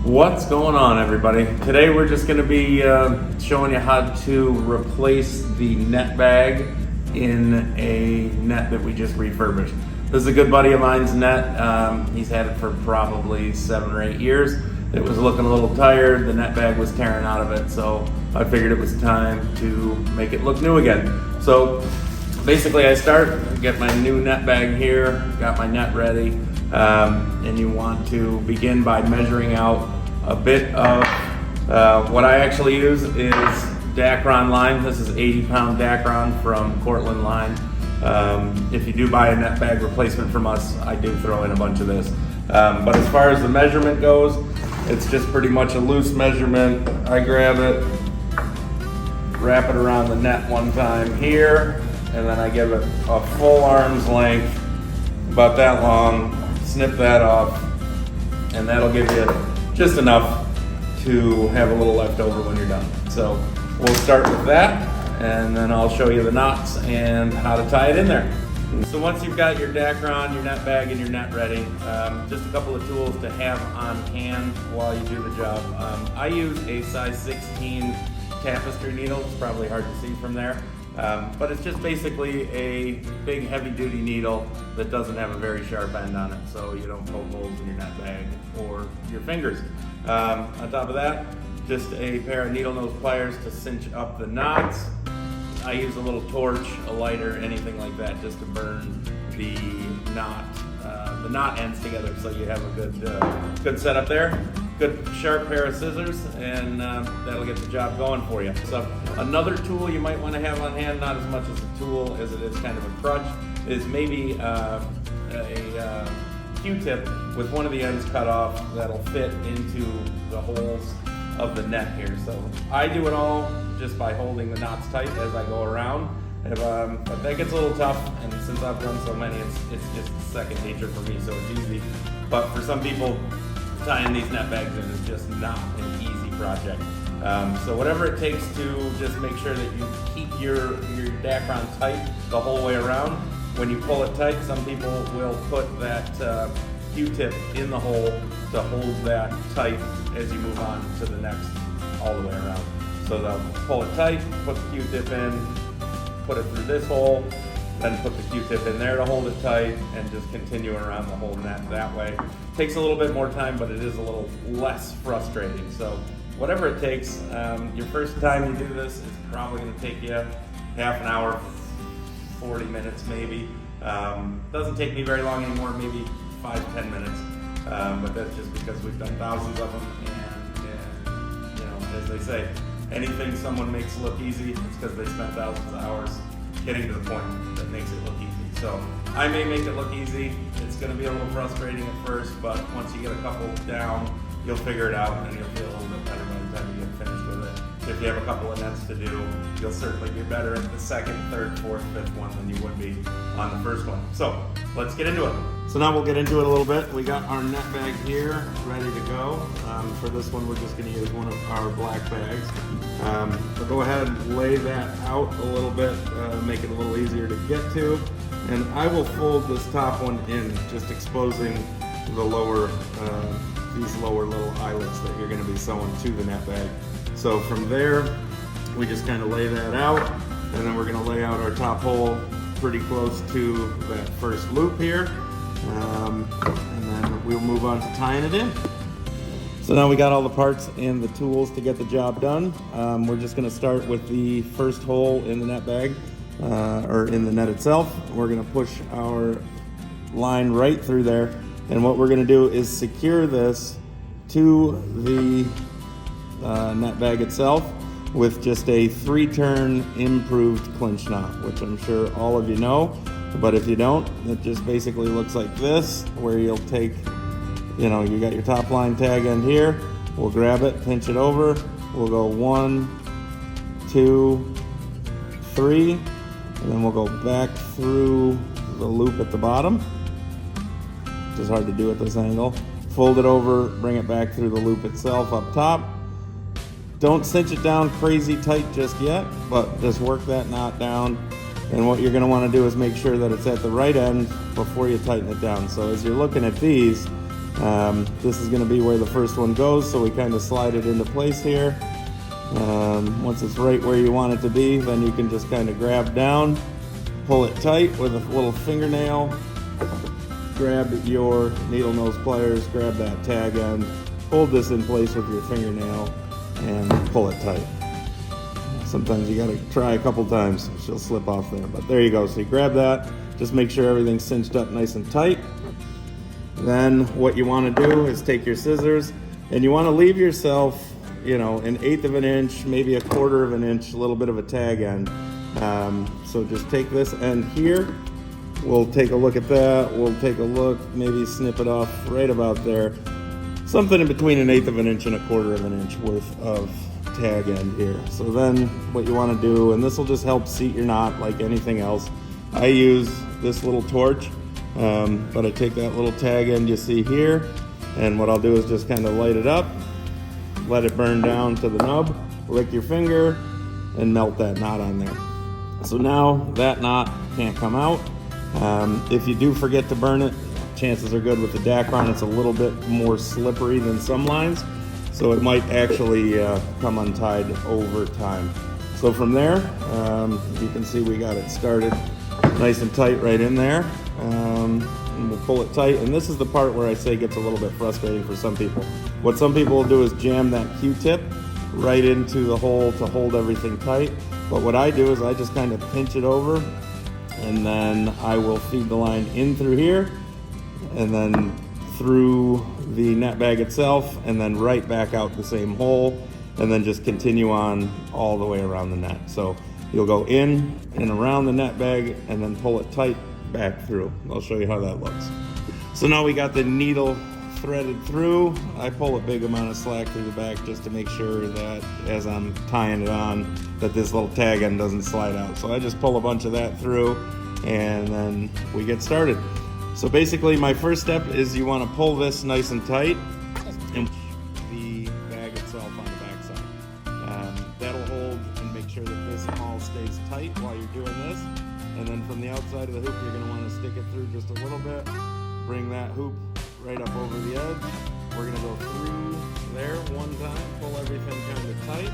What's going on, everybody? Today we're just going to be showing you how to replace the net bag in a net that we just refurbished. This is a good buddy of mine's net. He's had it for probably 7 or 8 years. It was looking a little tired. The net bag was tearing out of it, so I figured it was time to make it look new again. So basically I get my new net bag here, got my net ready, and you want to begin by measuring out a bit of what I actually use is Dacron line. This is 80-pound Dacron from Cortland Line. If you do buy a net bag replacement from us, I do throw in a bunch of this. But as far as the measurement goes, it's just pretty much a loose measurement. I grab it, wrap it around the net one time here, and then I give it a full arm's length, about that long, snip that off, and that'll give you just enough to have a little left over when you're done. So we'll start with that, and then I'll show you the knots and how to tie it in there. So once you've got your Dacron, your net bag, and your net ready, just a couple of tools to have on hand while you do the job. I use a size 16 tapestry needle. It's probably hard to see from there. But it's just basically a big heavy-duty needle that doesn't have a very sharp end on it, so you don't poke holes in your net bag or your fingers. On top of that, just a pair of needle nose pliers to cinch up the knots. I use a little torch, a lighter, anything like that, just to burn the knot ends together, so you have a good setup there. Good sharp pair of scissors, and that'll get the job going for you. So another tool you might want to have on hand, not as much as a tool as it is kind of a crutch, is maybe a Q-tip with one of the ends cut off that'll fit into the holes of the net here. So I do it all just by holding the knots tight as I go around. But that gets a little tough, and since I've done so many, it's just second nature for me, so it's easy. But for some people, tying these net bags in is just not an easy project. So whatever it takes to just make sure that you keep your Dacron tight the whole way around. When you pull it tight, some people will put that Q-tip in the hole to hold that tight as you move on to the next all the way around. So they'll pull it tight, put the Q-tip in, put it through this hole, then put the Q-tip in there to hold it tight, and just continue around the whole net that way. Takes a little bit more time, but it is a little less frustrating. So whatever it takes, your first time you do this, it's probably going to take you half an hour, 40 minutes maybe. Doesn't take me very long anymore, maybe 5-10 minutes. But that's just because we've done thousands of them, and you know, as they say, anything someone makes look easy, it's because they spent thousands of hours getting to the point that makes it look easy. So I may make it look easy. It's going to be a little frustrating at first, but once you get a couple down, you'll figure it out, and you'll feel a little bit better by the time you get finished with it. If you have a couple of nets to do, you'll certainly be better at the second, third, fourth, fifth one than you would be on the first one. So let's get into it. So now we'll get into it a little bit. We got our net bag here ready to go. For this one, we're just going to use one of our black bags. So go ahead and lay that out a little bit, make it a little easier to get to. And I will fold this top one in, just exposing the lower, these lower little eyelets that you're going to be sewing to the net bag. So from there, we just kind of lay that out, and then we're going to lay out our top hole pretty close to that first loop here. And then we'll move on to tying it in. So now we got all the parts and the tools to get the job done. We're just going to start with the first hole in the net bag, or in the net itself. We're going to push our line right through there, and what we're going to do is secure this to the net bag itself with just a 3-turn improved clinch knot, which I'm sure all of you know. But if you don't, it just basically looks like this, where you'll take, you know, you got your top line tag end here, we'll grab it, pinch it over, we'll go 1, 2, 3, and then we'll go back through the loop at the bottom, which is hard to do at this angle. Fold it over, bring it back through the loop itself up top. Don't cinch it down crazy tight just yet, but just work that knot down. And what you're going to want to do is make sure that it's at the right end before you tighten it down. So as you're looking at these, This is going to be where the first one goes, so we kind of slide it into place here. Once it's right where you want it to be, then you can just kind of grab down, pull it tight with a little fingernail, grab your needle nose pliers, grab that tag end, hold this in place with your fingernail, and pull it tight. Sometimes you gotta try a couple times, she'll slip off there, but there you go. So you grab that, just make sure everything's cinched up nice and tight. Then what you wanna do is take your scissors, and you wanna leave yourself, you know, 1/8 of an inch, maybe 1/4 of an inch, a little bit of a tag end. So just take this end here, we'll take a look at that, we'll take a look, maybe snip it off right about there. Something in between 1/8 of an inch and 1/4 of an inch worth of tag end here. So then what you want to do, and this will just help seat your knot like anything else, I use this little torch, but I take that little tag end you see here, and what I'll do is just kind of light it up, let it burn down to the nub, lick your finger, and melt that knot on there. So now that knot can't come out. If you do forget to burn it, chances are good with the Dacron, it's a little bit more slippery than some lines, so it might actually come untied over time. So from there, you can see we got it started nice and tight right in there. And we'll pull it tight, and this is the part where I say gets a little bit frustrating for some people. What some people will do is jam that Q-tip right into the hole to hold everything tight, but what I do is I just kind of pinch it over, and then I will feed the line in through here, and then through the net bag itself, and then right back out the same hole, and then just continue on all the way around the net. So you'll go in and around the net bag and then pull it tight back through. I'll show you how that looks. So now we got the needle threaded through. I pull a big amount of slack through the back just to make sure that as I'm tying it on, that this little tag end doesn't slide out. So I just pull a bunch of that through, and then we get started. So basically my first step is you want to pull this nice and tight and the bag itself on the back side. That'll hold and make sure that this all stays tight while you're doing this. And then from the outside of the hoop, you're going to want to stick it through just a little bit. Bring that hoop right up over the edge. We're going to go through there one time, pull everything kind of tight.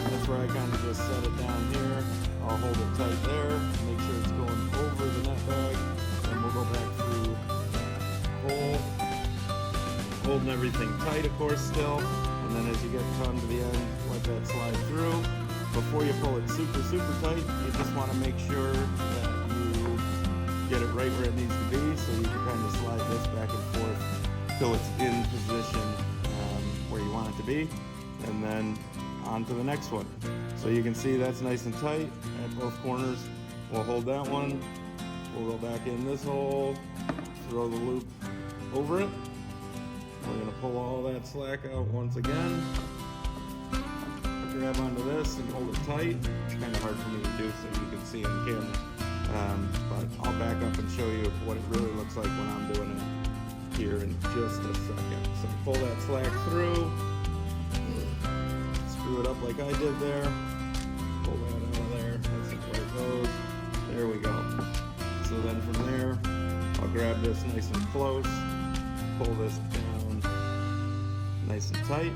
That's where I kind of just set it down here. I'll hold it tight there, make sure it's going over the net bag. And we'll go back through hole, holding everything tight, of course, still. And then as you get come to the end, let that slide through. Before you pull it super, super tight, you just want to make sure that you get it right where it needs to be, so you can kind of slide this back and forth till it's in position where you want it to be, and then on to the next one. So you can see that's nice and tight at both corners. We'll hold that one. We'll go back in this hole, throw the loop over it. We're going to pull all that slack out once again. Grab onto this and hold it tight. It's kind of hard for me to do so you can see on camera. But I'll back up and show you what it really looks like when I'm doing it here in just a second. So pull that slack through, screw it up like I did there, pull that out of there, that's where it goes. There we go. So then from there, I'll grab this nice and close, pull this down nice and tight.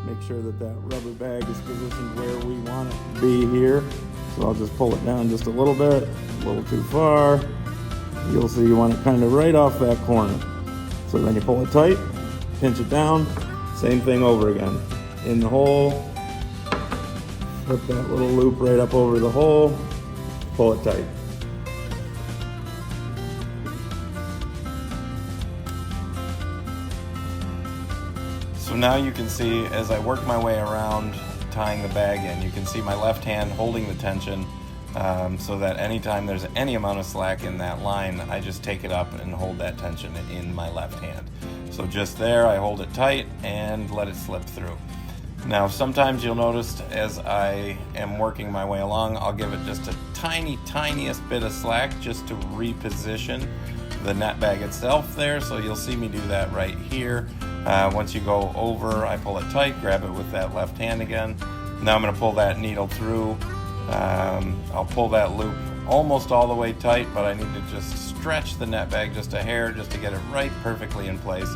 Make sure that that rubber bag is positioned where we want it to be here. So I'll just pull it down just a little bit, a little too far. You'll see you want it kind of right off that corner. So then you pull it tight, pinch it down, same thing over again. In the hole, put that little loop right up over the hole, pull it tight. So now you can see as I work my way around tying the bag in, you can see my left hand holding the tension so that anytime there's any amount of slack in that line, I just take it up and hold that tension in my left hand. So just there, I hold it tight and let it slip through. Now sometimes you'll notice as I am working my way along, I'll give it just a tiniest bit of slack just to reposition the net bag itself there. So you'll see me do that right here. Once you go over, I pull it tight, grab it with that left hand again. Now I'm going to pull that needle through. I'll pull that loop almost all the way tight, but I need to just stretch the net bag just a hair just to get it right perfectly in place.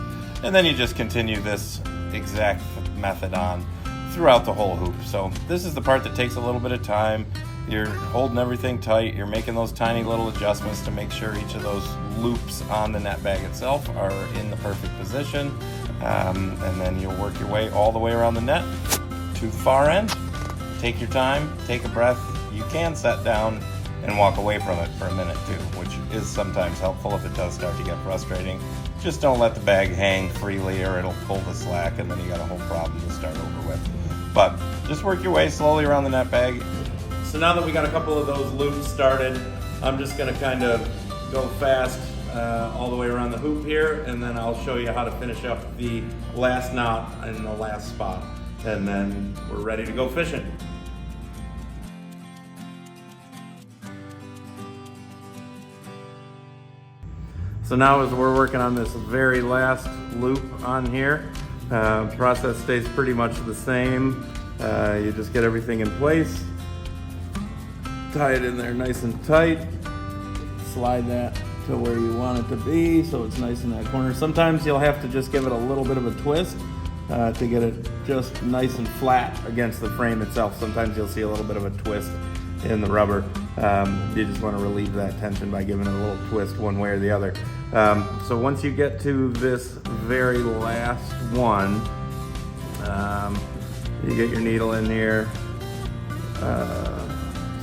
And then you just continue this exact method on throughout the whole hoop. So this is the part that takes a little bit of time. You're holding everything tight, you're making those tiny little adjustments to make sure each of those loops on the net bag itself are in the perfect position. And then you'll work your way all the way around the net to the far end. Take your time, take a breath. You can set down and walk away from it for a minute too, which is sometimes helpful if it does start to get frustrating. Just don't let the bag hang freely or it'll pull the slack and then you got a whole problem to start over with. But just work your way slowly around the net bag. So now that we got a couple of those loops started, I'm just gonna kind of go fast all the way around the hoop here, and then I'll show you how to finish up the last knot in the last spot. And then we're ready to go fishing. So now as we're working on this very last loop on here, process stays pretty much the same. You just get everything in place, tie it in there nice and tight, slide that to where you want it to be so it's nice in that corner. Sometimes you'll have to just give it a little bit of a twist to get it just nice and flat against the frame itself. Sometimes you'll see a little bit of a twist in the rubber. You just want to relieve that tension by giving it a little twist one way or the other. So once you get to this very last one, you get your needle in here.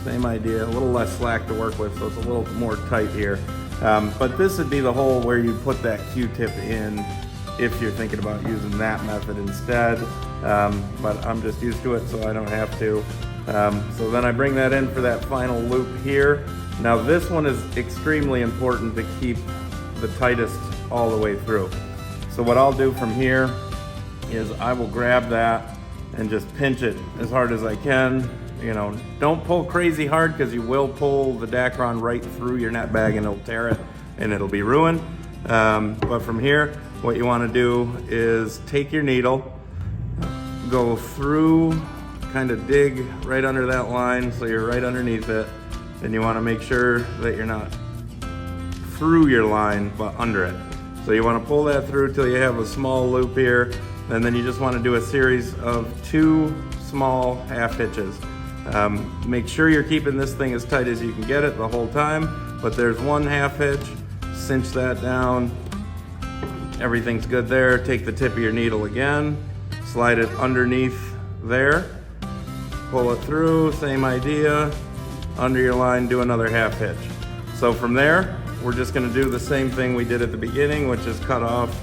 Same idea, a little less slack to work with, so it's a little more tight here. But this would be the hole where you put that Q-tip in if you're thinking about using that method instead. But I'm just used to it, so I don't have to. So then I bring that in for that final loop here. Now this one is extremely important to keep the tightest all the way through. So what I'll do from here is I will grab that and just pinch it as hard as I can. You know, don't pull crazy hard because you will pull the Dacron right through your net bag and it'll tear it and it'll be ruined. But from here, what you want to do is take your needle, go through, kind of dig right under that line so you're right underneath it, and you want to make sure that you're not through your line but under it. So you want to pull that through till you have a small loop here, and then you just want to do a series of 2 small half hitches. Make sure you're keeping this thing as tight as you can get it the whole time, but there's 1 half hitch, cinch that down, everything's good there. Take the tip of your needle again, slide it underneath there, pull it through, same idea, under your line, do another half hitch. So from there, we're just gonna do the same thing we did at the beginning, which is cut off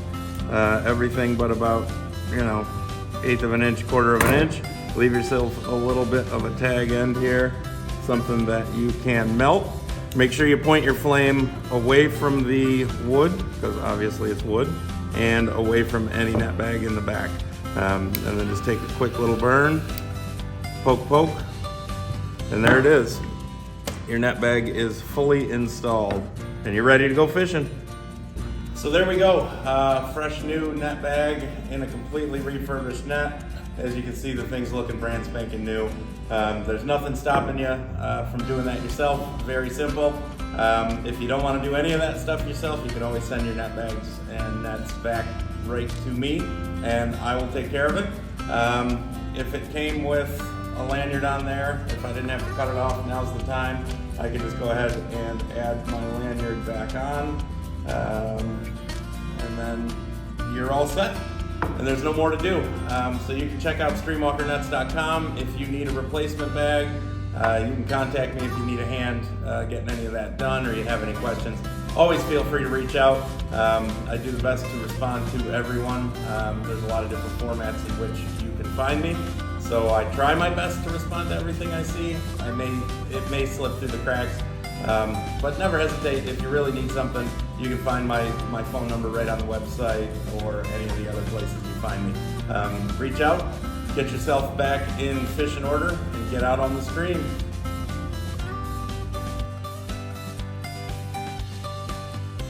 everything but about, 1/8 of an inch, 1/4 of an inch. Leave yourself a little bit of a tag end here, something that you can melt. Make sure you point your flame away from the wood, because obviously it's wood, and away from any net bag in the back. And then just take a quick little burn, poke, poke, and there it is. Your net bag is fully installed, and you're ready to go fishing. So there we go, fresh new net bag in a completely refurbished net. As you can see, the thing's looking brand spanking new. There's nothing stopping you from doing that yourself. Very simple. If you don't want to do any of that stuff yourself, you can always send your net bags and nets back right to me, and I will take care of it. If it came with a lanyard on there, if I didn't have to cut it off, now's the time. I can just go ahead and add my lanyard back on, and then you're all set. And there's no more to do. So you can check out streamwalkernets.com if you need a replacement bag. You can contact me if you need a hand getting any of that done or you have any questions. Always feel free to reach out. I do the best to respond to everyone. There's a lot of different formats in which you can find me. So I try my best to respond to everything I see. It may slip through the cracks. But never hesitate. If you really need something, you can find my phone number right on the website or any of the other places you find me. Reach out, get yourself back in fishing order, and get out on the stream.